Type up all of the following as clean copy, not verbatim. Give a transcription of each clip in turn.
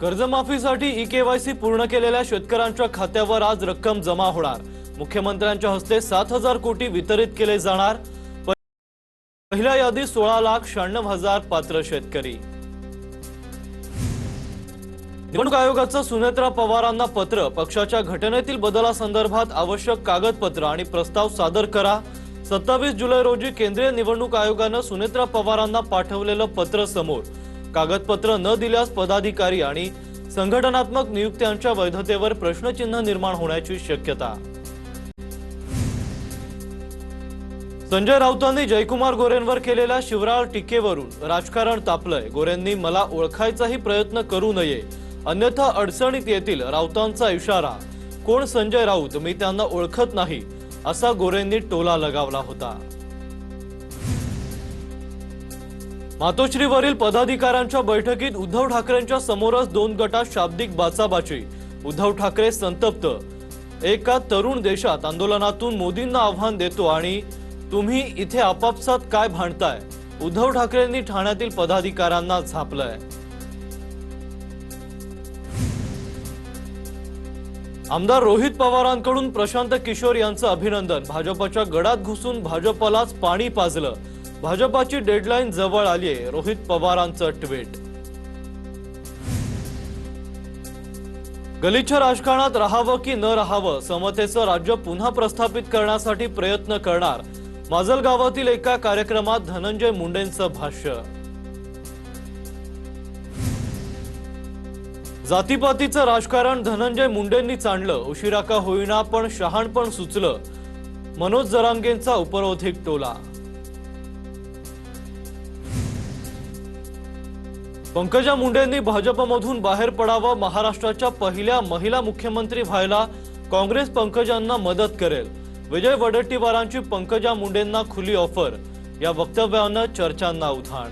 कर्जमाफीसाठी ई-केवायसी पूर्ण केलेल्या शेतकऱ्यांच्या खात्यावर आज रक्कम जमा होणार। मुख्यमंत्र्यांच्या हस्ते 7,000 कोटी वितरित केले जाणार। पहिल्या यादीत 16,96,000 पात्र शेतकरी। निवडणूक आयोगाचं सुनेत्रा पवारांना पत्र। पक्षाच्या घटनेतील बदलासंदर्भात आवश्यक कागदपत्र आणि प्रस्ताव सादर करा। 27 जुलै रोजी केंद्रीय निवडणूक आयोगाने सुनेत्रा पवारांना पाठवलेलं पत्र समोर। कागदपत्र न दिल्यास पदाधिकारी आणि संघटनात्मक नियुक्त्यांच्या वैधतेवर प्रश्नचिन्ह निर्माण होण्याची शक्यता। संजय राऊतांनी जयकुमार गोरेंवर केलेल्या शिवराळ टीकेवरून राजकारण तापलंय। गोरेंनी मला ओळखायचाही प्रयत्न करू नये, अन्यथा अडचणीत येतील, राऊतांचा इशारा। कोण संजय राऊत, मी त्यांना ओळखत नाही, असा गोरेंनी टोला लगावला होता। मातोश्रीवरील पदाधिकाऱ्यांच्या बैठकीत उद्धव ठाकरेंच्या समोरच दोन गटात शाब्दिक बाचाबाची। उद्धव ठाकरे संतप्त। एका तरुण देशात आंदोलनातून मोदींना आव्हान देतो आणि तुम्ही इथे आपापसात काय भांडताय, उद्धव ठाकरेंनी ठाण्यातील पदाधिकाऱ्यांना झापलंय। आमदार रोहित पवारांकडून प्रशांत किशोर यांचं अभिनंदन। भाजपच्या गडात घुसून भाजपलाच पाणी पाजलं। भाजपाची डेडलाईन जवळ आलीये, रोहित पवारांचं ट्विट। गलिच्छ राजकारणात राहावं की न राहावं, समतेचं राज्य पुन्हा प्रस्थापित करण्यासाठी प्रयत्न करणार। माजलगावातील एका कार्यक्रमात धनंजय मुंडेंचं भाष्य। जातीपातीचं राजकारण धनंजय मुंडेंनी चांडलं। उशिरा का होईना पण शहाणपण सुचलं, मनोज जरांगेंचा उपरोधिक टोला। पंकजा मुंडेंनी भाजपमधून बाहेर पडावं। महाराष्ट्राच्या पहिल्या महिला मुख्यमंत्री व्हायला काँग्रेस पंकजांना मदत करेल। विजय वडेट्टीवारांची पंकजा मुंडेंना खुली ऑफर। या वक्तव्यानं चर्चांना उधाण।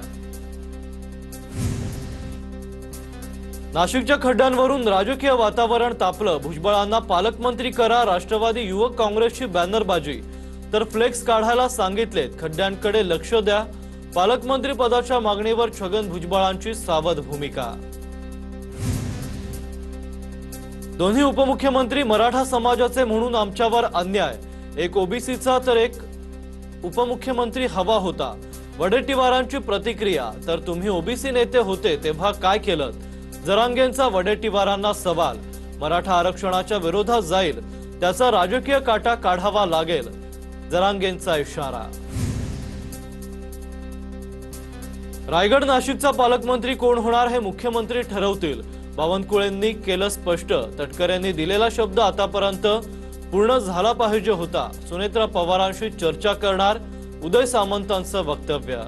नाशिकच्या खड्ड्यांवरून राजकीय वातावरण तापलं। भुजबळांना पालकमंत्री करा, राष्ट्रवादी युवक काँग्रेसची बॅनरबाजी, तर फ्लेक्स काढायला सांगितलेत। खड्ड्यांकडे लक्ष द्या, पालकमंत्री पदाच्या मागणीवर छगन भुजबळांची सावध भूमिका। दोन्ही उपमुख्यमंत्री मराठा समाजाचे म्हणून आमच्यावर अन्याय। एक ओबीसीचा तर एक उपमुख्यमंत्री हवा होता। वडेट्टीवारांची प्रतिक्रिया, तर तुम्ही ओबीसी नेते होते तेव्हा काय केलं? जरांगेंचा वडेट्टीवारांना सवाल। मराठा आरक्षणाच्या विरोधात जाईल, त्याचा राजकीय काटा काढावा लागेल, जरांगेंचा इशारा। रायगड नाशिकचा पालकमंत्री कोण होणार हे मुख्यमंत्री ठरवतील, बावनकुळेंनी केलं स्पष्ट। तटकरेंनी दिलेला शब्द आतापर्यंत पूर्ण झाला पाहिजे होता। सुनेत्रा पवारांशी चर्चा करणार, उदय सामंतांचं वक्तव्य।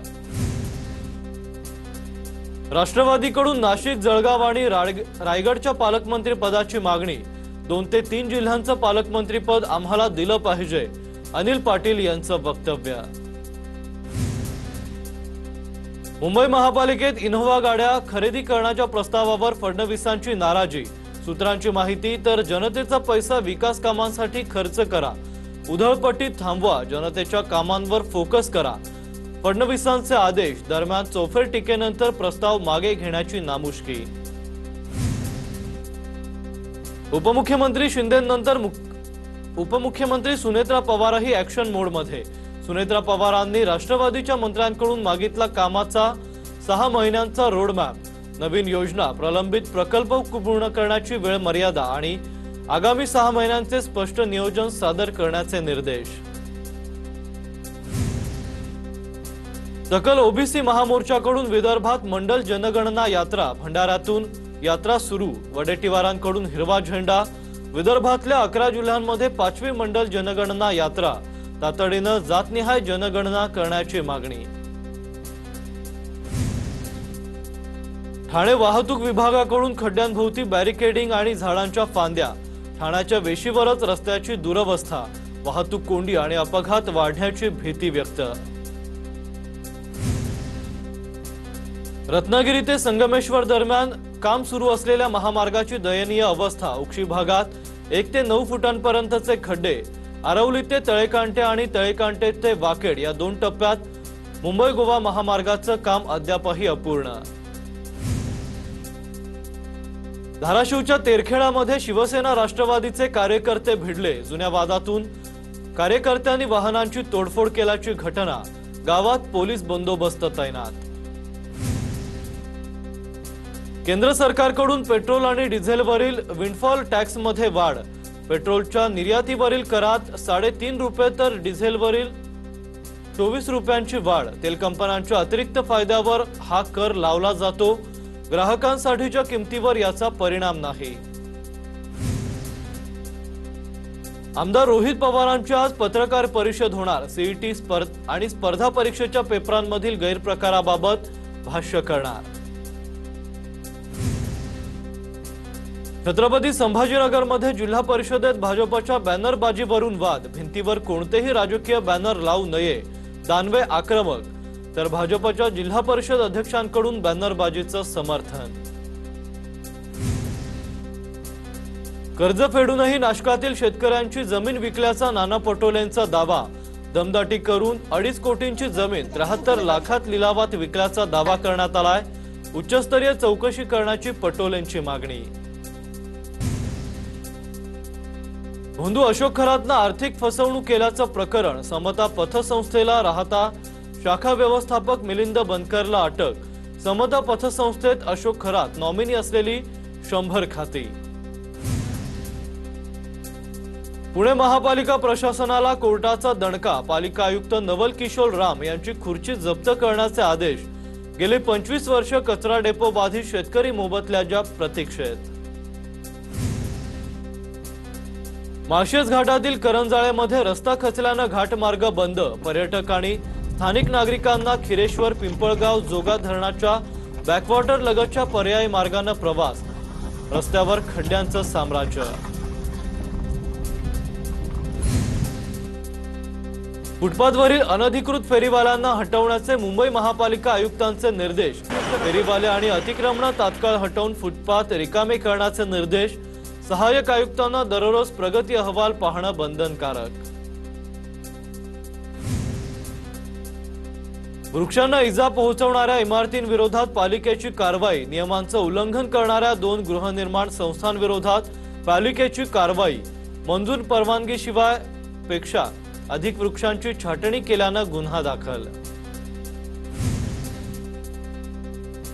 राष्ट्रवादीकडून नाशिक, जळगाव आणि रायगडच्या पालकमंत्री पदाची मागणी। 2 ते 3 जिल्ह्यांचं पालकमंत्रीपद आम्हाला दिलं पाहिजे, अनिल पाटील यांचं वक्तव्य। मुंबई महापालिकेत इनोव्हा गाड्या खरेदी करण्याच्या प्रस्तावावर फडणवीसांची नाराजी। सूत्रांची माहिती, तर जनतेचा पैसा विकास कामांसाठी खर्च करा, उधळपट्टी थांबवा, जनतेच्या कामांवर फोकस करा, फडणवीसांचे आदेश। दरम्यान चौफेर टीकेनंतर प्रस्ताव मागे घेण्याची नामुष्की। उपमुख्यमंत्री शिंदेनंतर उपमुख्यमंत्री सुनेत्रा पवारही ऍक्शन मोडमध्ये। सुनेत्रा पवारांनी राष्ट्रवादीच्या मंत्र्यांकडून मागितला कामाचा 6 महिन्यांचा रोडमॅप। नवीन योजना, प्रलंबित प्रकल्प पूर्ण करण्याची वेळ मर्यादा आणि आगामी 6 महिन्यांचे स्पष्ट नियोजन सादर करण्याचे निर्देश। सकल ओबीसी महामोर्चाकडून विदर्भात मंडल जनगणना यात्रा। भंडाऱ्यातून यात्रा सुरू, वडेट्टीवारांकडून हिरवा झेंडा। विदर्भातल्या 11 जिल्ह्यांमध्ये 5वी मंडल जनगणना यात्रा। तातडीनं जातनिहाय जनगणना करण्याची मागणी। ठाणे वाहतूक विभागाकडून खड्ड्यांभोवती बॅरिकेडिंग आणि झाडांच्या फांद्या। ठाण्याच्या वेशीवरच रस्त्याची दुरवस्था, वाहतूक कोंडी आणि अपघात वाढण्याची भीती व्यक्त। रत्नागिरी ते संगमेश्वर दरम्यान काम सुरू असलेल्या महामार्गाची दयनीय अवस्था। उक्षी भागात 1 ते 9 फुटांपर्यंतचे खड्डे। आरवली ते तळेकांटे आणि तळेकांटे ते वाकेड या 2 टप्प्यात मुंबई गोवा महामार्गाचं काम अद्यापही अपूर्ण। धाराशिवच्या तेरखेडामध्ये शिवसेना राष्ट्रवादीचे कार्यकर्ते भिडले। जुन्या वादातून कार्यकर्त्यांनी वाहनांची तोडफोड केल्याची घटना। गावात पोलीस बंदोबस्त तैनात। केंद्र सरकारकडून पेट्रोल आणि डिझेलवरील विंडफॉल टॅक्समध्ये वाढ। पेट्रोलच्या निर्यातीवरील करात 3.5 रुपये तर डिझेलवरील 24 रुपयांची वाढ। तेल कंपन्यांच्या अतिरिक्त फायद्यावर हा कर लावला जातो। ग्राहकांसाठीच्या किमतीवर याचा परिणाम नाही। आमदार रोहित पवारांची आज पत्रकार परिषद होणार। सीईटी आणि स्पर्धा परीक्षेच्या पेपरांमधील गैरप्रकाराबाबत भाष्य करणार। छत्रपती संभाजीनगरमध्ये जिल्हा परिषदेत भाजपच्या बॅनरबाजीवरून वाद। भिंतीवर कोणतेही राजकीय बॅनर लावू नये, दानवे आक्रमक। तर भाजपच्या जिल्हा परिषद अध्यक्षांकडून बॅनरबाजीचं समर्थन। कर्ज फेडूनही नाशकातील शेतकऱ्यांची जमीन विकल्याचा नाना पटोलेंचा दावा। दमदाटी करून 2.5 कोटींची जमीन 73 लाखात लिलावात विकल्याचा दावा करण्यात आलाय। उच्चस्तरीय चौकशी करण्याची पटोलेंची मागणी। भोंदू अशोक खरातनं आर्थिक फसवणूक केल्याचं प्रकरण। समता पतसंस्थेला राहता शाखा व्यवस्थापक मिलिंद बनकरला अटक। समता पतसंस्थेत अशोक खरात नॉमिनी असलेली 100 खाती। पुणे महापालिका प्रशासनाला कोर्टाचा दणका। पालिका आयुक्त नवल किशोर राम यांची खुर्ची जप्त करण्याचे आदेश। गेली 25 वर्ष कचरा डेपो बाधित शेतकरी मोबदल्याच्या प्रतीक्षेत। माळशेज घाटातील करंजाळेमध्ये रस्ता खचल्यानं घाटमार्ग बंद। पर्यटक आणि स्थानिक नागरिकांना खिरेश्वर पिंपळगाव जोगा धरणाच्या बॅकवॉटर लगतच्या पर्यायी मार्गाने प्रवास। रस्त्यावर खड्ड्यांचं साम्राज्य। फुटपाथवरील अनधिकृत फेरीवाल्यांना हटवण्याचे मुंबई महापालिका आयुक्तांचे निर्देश। फेरीवाले आणि अतिक्रमण तात्काळ हटवून फुटपाथ रिकामे करण्याचे निर्देश। सहाय्यक आयुक्तांना दररोज प्रगती अहवाल पाहणं बंधनकारक। वृक्षांना इजा पोहोचवणाऱ्या इमारतींविरोधात पालिकेची कारवाई। नियमांचं उल्लंघन करणाऱ्या 2 गृहनिर्माण संस्थांविरोधात पालिकेची कारवाई। मंजूर परवानगीशिवाय पेक्षा अधिक वृक्षांची छाटणी केल्यानं गुन्हा दाखल।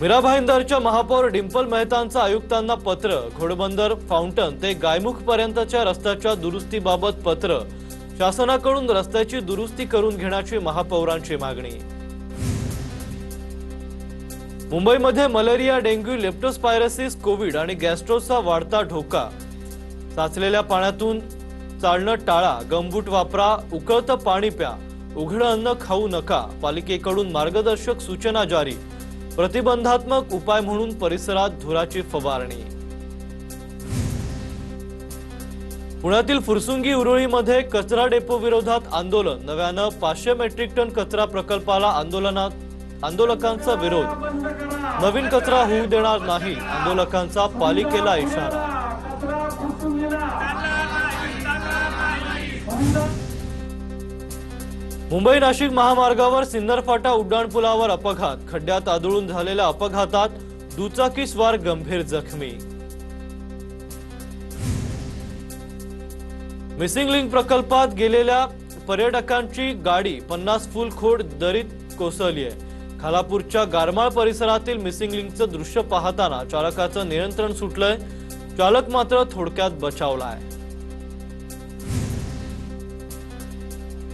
मीरा भाईंदरच्या महापौर डिंपल मेहतांचं आयुक्तांना पत्र। घोडबंदर फाउंटन ते गायमुख पर्यंतच्या रस्त्याच्या दुरुस्तीबाबत पत्र। शासनाकडून रस्त्याची दुरुस्ती करून घेण्याची महापौरांची मागणी। मुंबईमध्ये मलेरिया, डेंग्यू, लेप्टोस्पायरोसिस, कोविड आणि गॅस्ट्रोचा वाढता धोका। साचलेल्या पाण्यातून चालणं टाळा, गमबूट वापरा, उकळतं पाणी प्या, उघडं अन्न खाऊ नका। पालिकेकडून मार्गदर्शक सूचना जारी। प्रतिबंधात्मक उपाय म्हणून परिसरात धुराची फवारणी। पुण्यातील फुरसुंगी उरुळीमध्ये कचरा डेपो विरोधात आंदोलन। नव्यानं 500 मेट्रिक टन कचरा प्रकल्पाला आंदोलकांचा विरोध। नवीन कचरा होऊ देणार नाही, आंदोलकांचा पालिकेला इशारा। मुंबई नाशिक महामार्गावर सिन्नर फाटा उड्डाणपुलावर अपघात। खड्ड्यात आदळून झालेल्या अपघातात दुचाकीस्वार गंभीर जखमी। मिसिंग लिंक प्रकल्पात गेलेल्या पर्यटकांची गाडी 50 फूल खोड दरीत कोसळली आहे। खालापूरच्या गारमाळ परिसरातील मिसिंग लिंकचं दृश्य पाहताना चालकाचं नियंत्रण सुटलंय। चालक मात्र थोडक्यात बचावलाय।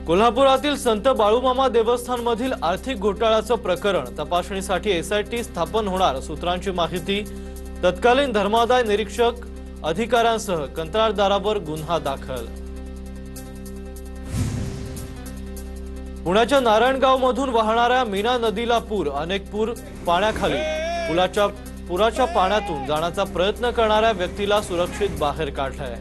कोल्हापुरातील संत बाळूमामा देवस्थान मधील आर्थिक घोटाळ्याचं प्रकरण। तपासणीसाठी एसआयटी स्थापन होणार, सूत्रांची माहिती। तत्कालीन धर्मादाय निरीक्षक अधिकाऱ्यांसह कंत्राटदारावर गुन्हा दाखल। पुण्याच्या नारायणगाव मधून वाहणाऱ्या मीना नदीला पूर। अनेक पूर पाण्याखाली। पुराच्या पाण्यातून जाण्याचा प्रयत्न करणाऱ्या व्यक्तीला सुरक्षित बाहेर काढलंय।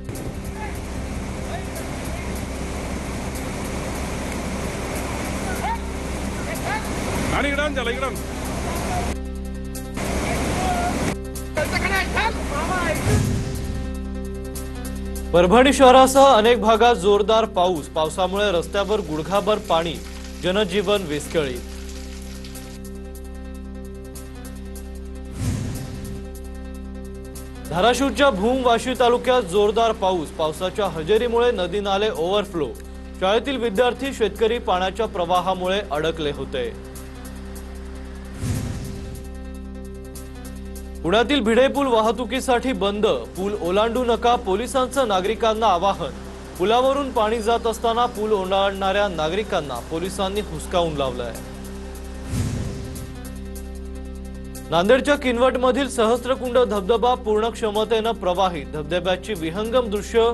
परभणी शहरासह अनेक भागात जोरदार पाऊस। पावसामुळे रस्त्यावर गुडघाभर पाणी, जनजीवन विस्कळीत। धाराशिवच्या भूम वाशी तालुक्यात जोरदार पावसाच्या हजेरीमुळे नदी नाले ओव्हरफ्लो। शाळेतील विद्यार्थी शेतकरी पाण्याच्या प्रवाहामुळे अडकले होते। पुण्यातील भिडे पूल वाहतुकीसाठी बंद, पूल ओलांडू नका, पोलिसांचं नागरिकांना आवाहन। पुलावरून पाणी जात असताना पूल ओलांडणाऱ्या नागरिकांना पोलिसांनी हुसकावून लावलंय। नांदेडच्या किनवटमधील सहस्त्रकुंड धबधबा पूर्ण क्षमतेने प्रवाहित। धबधब्याची विहंगम दृश्य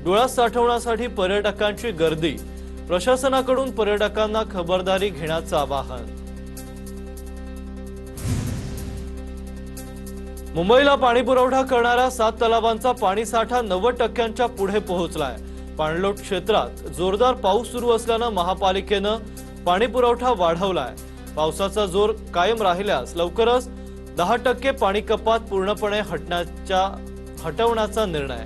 डोळ्यात साठवण्यासाठी पर्यटकांची गर्दी। प्रशासनाकडून पर्यटकांना खबरदारी घेण्याचं आवाहन। मुंबईला पाणीपुरवठा करणाऱ्या 7 तलावांचा पाणीसाठा 90% पुढे पोहोचलाय। पाणलोट क्षेत्रात जोरदार पाऊस सुरू असल्यानं महापालिकेनं पाणीपुरवठा वाढवलाय। पावसाचा जोर कायम राहिल्यास लवकरच 10% पाणी कपात पूर्णपणे हटवण्याचा निर्णय।